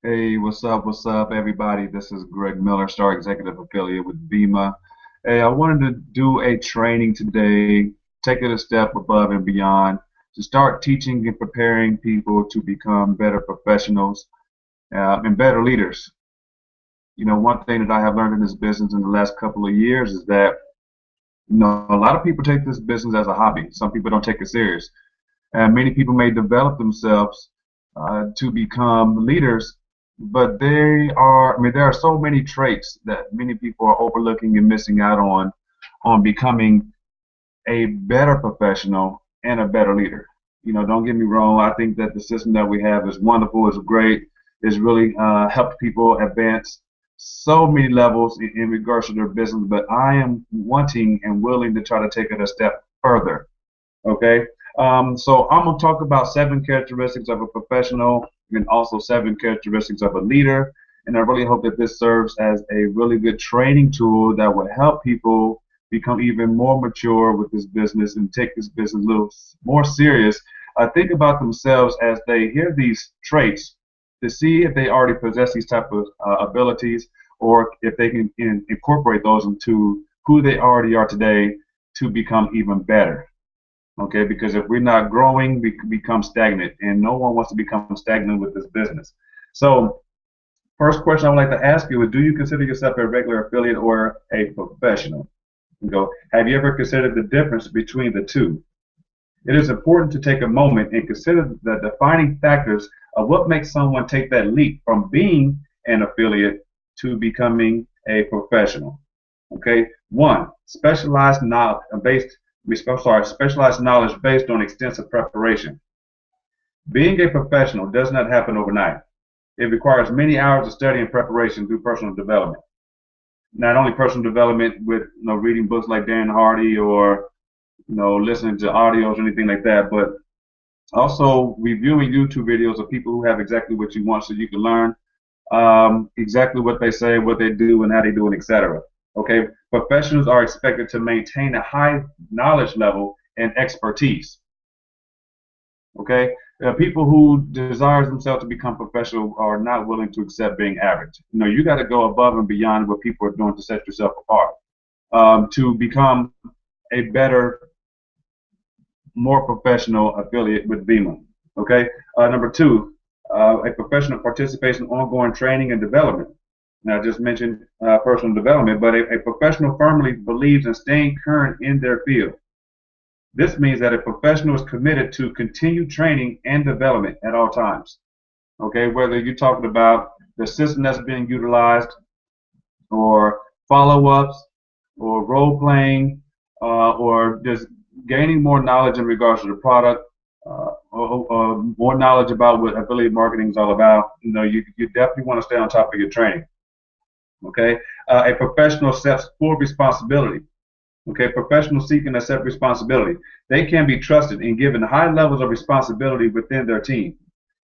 Hey, what's up, everybody? This is Greg Miller, Star Executive Affiliate with Vima. Hey, I wanted to do a training today, take it a step above and beyond, to start teaching and preparing people to become better professionals and better leaders. One thing that I have learned in this business in the last couple of years is that, a lot of people take this business as a hobby. Some people don't take it serious. And many people may develop themselves to become leaders, but there are so many traits that many people are overlooking and missing out on becoming a better professional and a better leader. Don't get me wrong. I think that the system that we have is wonderful, is great, it's really helped people advance so many levels in regards to their business, but I am wanting and willing to try to take it a step further. Okay, so I'm going to talk about 7 characteristics of a professional and also 7 characteristics of a leader. And I really hope that this serves as a really good training tool that will help people become even more mature with this business and take this business a little more serious. Think about themselves as they hear these traits to see if they already possess these type of abilities, or if they can incorporate those into who they already are today to become even better. Okay, because if we're not growing, we become stagnant, and no one wants to become stagnant with this business. So, first question I would like to ask you is, do you consider yourself a regular affiliate or a professional? Have you ever considered the difference between the two? It is important to take a moment and consider the defining factors of what makes someone take that leap from being an affiliate to becoming a professional. Okay, one, specialized knowledge based on extensive preparation. Being a professional does not happen overnight. It requires many hours of study and preparation through personal development. Not only personal development with reading books like Dan Hardy, or listening to audios or anything like that, but also reviewing YouTube videos of people who have exactly what you want, so you can learn exactly what they say, what they do, and how they do it, etc. Okay, professionals are expected to maintain a high knowledge level and expertise. Okay, people who desire themselves to become professional are not willing to accept being average. You got to go above and beyond what people are doing to set yourself apart, to become a better, more professional affiliate with Vima. Okay, number two, a professional participates in ongoing training and development. Now, I just mentioned personal development, but a professional firmly believes in staying current in their field. This means that a professional is committed to continued training and development at all times. Okay, whether you're talking about the system that's being utilized, or follow-ups, or role-playing, or just gaining more knowledge in regards to the product, or more knowledge about what affiliate marketing is all about, you definitely want to stay on top of your training. Okay, a professional sets full responsibility. Okay, professionals seek and accept responsibility. They can be trusted and given high levels of responsibility within their team.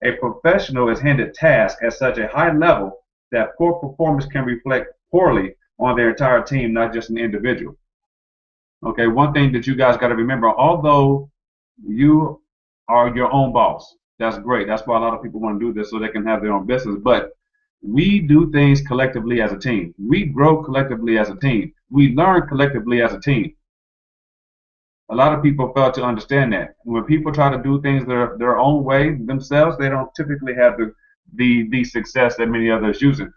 A professional is handed tasks at such a high level that poor performance can reflect poorly on their entire team, not just an individual. Okay, one thing that you guys got to remember, although you are your own boss, that's great. That's why a lot of people want to do this, so they can have their own business. But we do things collectively as a team. We grow collectively as a team. We learn collectively as a team. A lot of people fail to understand that. When people try to do things their own way themselves, they don't typically have the success that many others using.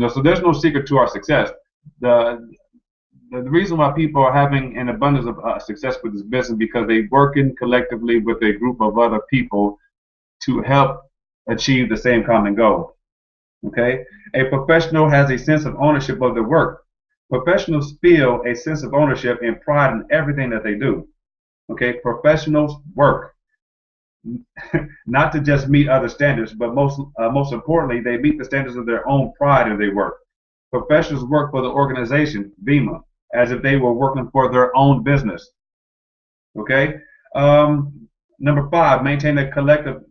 So there's no secret to our success. The reason why people are having an abundance of success with this business, because they're working collectively with a group of other people to help achieve the same common goal. Okay, a professional has a sense of ownership of their work. Professionals feel a sense of ownership and pride in everything that they do. Okay, professionals work not to just meet other standards, but most importantly, they meet the standards of their own pride in their work. Professionals work for the organization, Vima, as if they were working for their own business. Okay, number 5, maintain a collective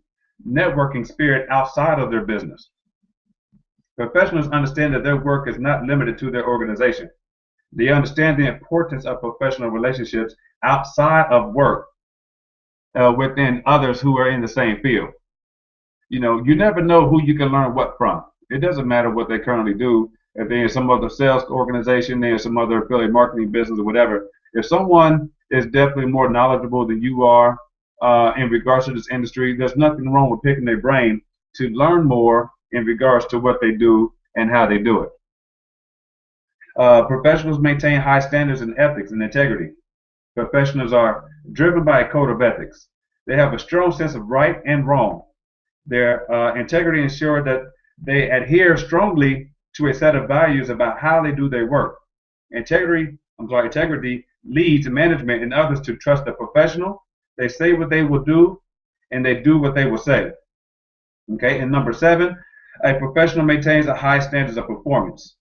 networking spirit outside of their business. Professionals understand that their work is not limited to their organization. They understand the importance of professional relationships outside of work, within others who are in the same field. You never know who you can learn what from. It doesn't matter what they currently do. If they're in some other sales organization, they're in some other affiliate marketing business or whatever. If someone is definitely more knowledgeable than you are in regards to this industry, there's nothing wrong with picking their brain to learn more in regards to what they do and how they do it. Professionals maintain high standards in ethics and integrity. Professionals are driven by a code of ethics. They have a strong sense of right and wrong. Their integrity ensures that they adhere strongly to a set of values about how they do their work. Integrity leads management and others to trust the professional. They say what they will do, and they do what they will say. Okay, and number 7, a professional maintains a high standards of performance.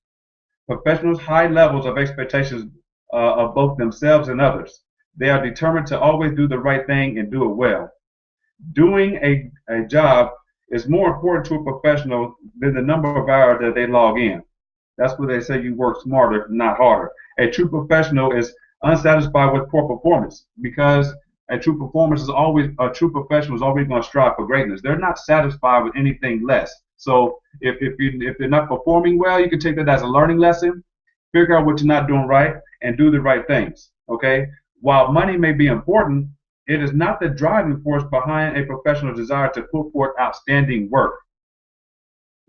Professionals' high levels of expectations of both themselves and others. They are determined to always do the right thing and do it well. Doing a job is more important to a professional than the number of hours that they log in. That's what they say, you work smarter, not harder. A true professional is unsatisfied with poor performance, because a true professional is always going to strive for greatness. They're not satisfied with anything less. So if they're not performing well, you can take that as a learning lesson, figure out what you're not doing right, and do the right things. Okay? While money may be important, it is not the driving force behind a professional's desire to put forth outstanding work.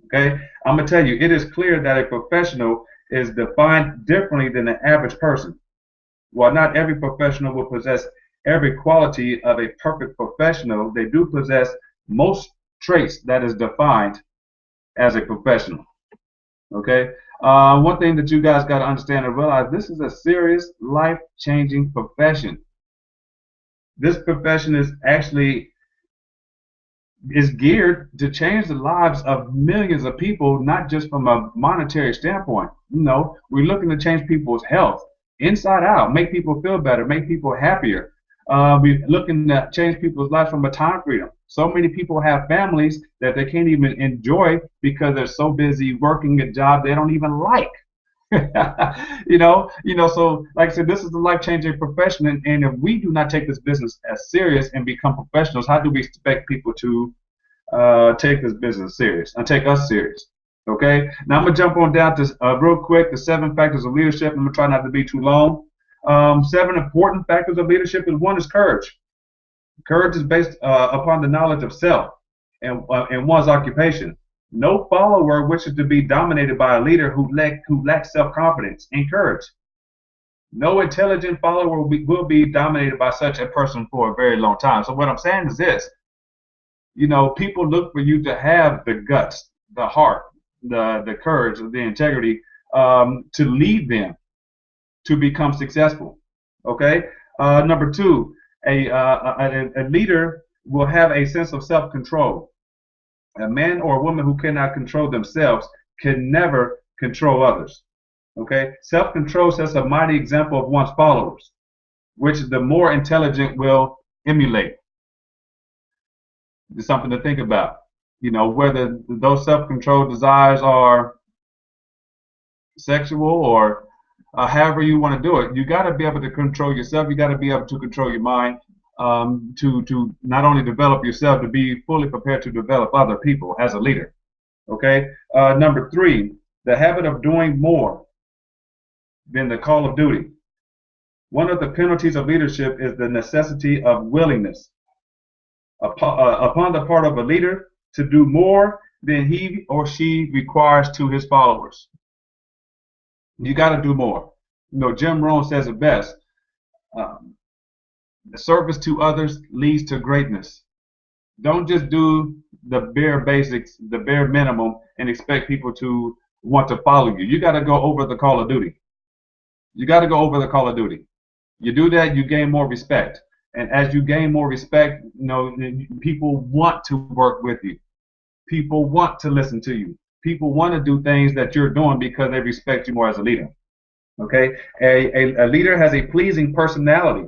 Okay? I'm going to tell you, it is clear that a professional is defined differently than the average person. While not every professional will possess every quality of a perfect professional, they do possess most traits that is defined as a professional. Okay? One thing that you guys got to understand and realize, this is a serious, life-changing profession. This profession is geared to change the lives of millions of people, not just from a monetary standpoint. You know, we're looking to change people's health inside out, make people feel better, make people happier. We're looking to change people's lives from a time freedom. So many people have families that they can't even enjoy because they're so busy working a job they don't even like. So like I said, this is a life-changing profession, and if we do not take this business as serious and become professionals, how do we expect people to take this business serious and take us serious? Okay, now I'm gonna jump on down to real quick the 7 factors of leadership. I'm gonna try not to be too long. 7 important factors of leadership, and one is courage. Courage is based upon the knowledge of self and one's occupation. No follower wishes to be dominated by a leader who lacks self-confidence and courage. No intelligent follower will be dominated by such a person for a very long time. So what I'm saying is this: people look for you to have the guts, the heart, the courage, the integrity to lead them to become successful. Okay. Number 2, a leader will have a sense of self-control. A man or a woman who cannot control themselves can never control others. Okay? Self-control sets a mighty example of one's followers, which the more intelligent will emulate. It's something to think about. Whether those self-control desires are sexual or however you want to do it, you got to be able to control yourself. You got to be able to control your mind. To not only develop yourself, to be fully prepared to develop other people as a leader. Okay. Number 3, the habit of doing more than the call of duty. One of the penalties of leadership is the necessity of willingness upon the part of a leader to do more than he or she requires to his followers. You got to do more. Jim Rohn says it best. The service to others leads to greatness. Don't just do the bare basics, the bare minimum, and expect people to want to follow you. You got to go over the call of duty. You got to go over the call of duty. You do that, you gain more respect. And as you gain more respect, people want to work with you. People want to listen to you. People want to do things that you're doing because they respect you more as a leader. Okay? A leader has a pleasing personality.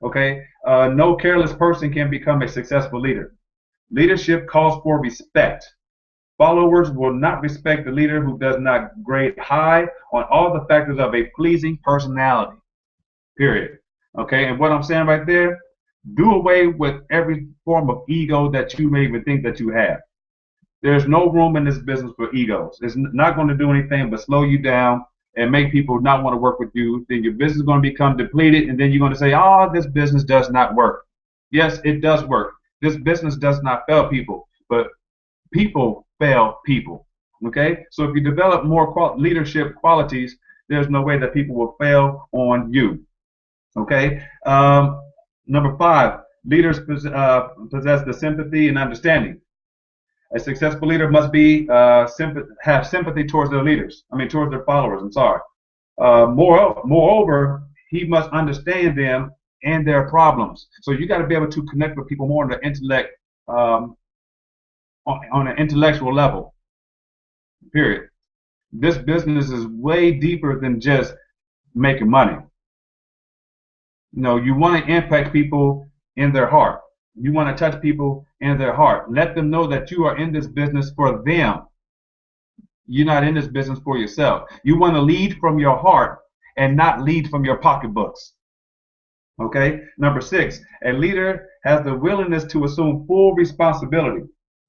Okay, no careless person can become a successful leader. Leadership calls for respect. Followers will not respect the leader who does not grade high on all the factors of a pleasing personality. Period. Okay, and what I'm saying right there, do away with every form of ego that you may even think that you have. There's no room in this business for egos. It's not going to do anything but slow you down and make people not want to work with you. Then your business is going to become depleted, and then you're going to say, "Oh, this business does not work." Yes, it does work. This business does not fail people, but people fail people. Okay, so if you develop more leadership qualities, there's no way that people will fail on you. Okay, number 5, leaders possess the sympathy and understanding. A successful leader must be have sympathy towards their leaders. I mean, towards their followers. I'm sorry. Moreover, he must understand them and their problems. So you got to be able to connect with people more on the intellect, on an intellectual level. Period. This business is way deeper than just making money. You know, you want to impact people in their heart. You want to touch people in their heart. Let them know that you are in this business for them. You're not in this business for yourself. You want to lead from your heart and not lead from your pocketbooks. Okay? Number 6, a leader has the willingness to assume full responsibility.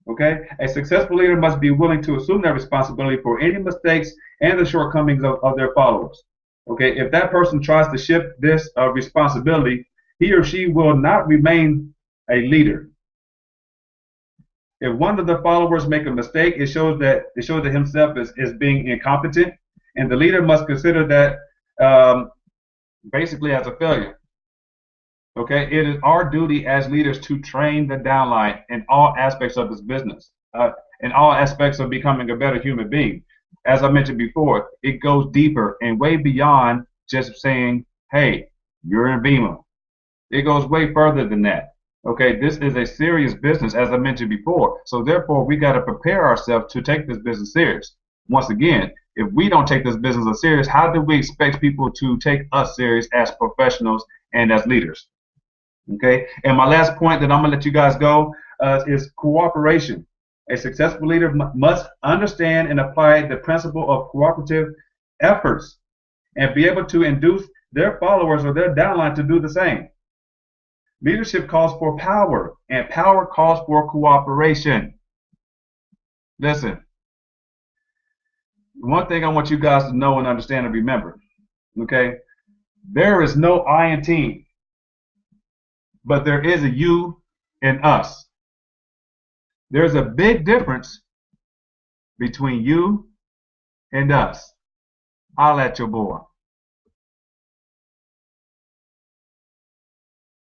Okay? A successful leader must be willing to assume that responsibility for any mistakes and the shortcomings of their followers. Okay? If that person tries to shift this responsibility, he or she will not remain a leader. If one of the followers make a mistake, it shows that himself is being incompetent, and the leader must consider that basically as a failure. Okay, it is our duty as leaders to train the downline in all aspects of this business, in all aspects of becoming a better human being. As I mentioned before, it goes deeper and way beyond just saying, "Hey, you're in Beamer." It goes way further than that. Okay, this is a serious business, as I mentioned before. So therefore, we got to prepare ourselves to take this business serious. Once again, if we don't take this business serious, how do we expect people to take us serious as professionals and as leaders? Okay, and my last point that I'm going to let you guys go is cooperation. A successful leader must understand and apply the principle of cooperative efforts and be able to induce their followers or their downline to do the same. Leadership calls for power, and power calls for cooperation. Listen, one thing I want you guys to know and understand and remember, okay? There is no I in team, but there is a you in us. There's a big difference between you and us. I'll at your boy.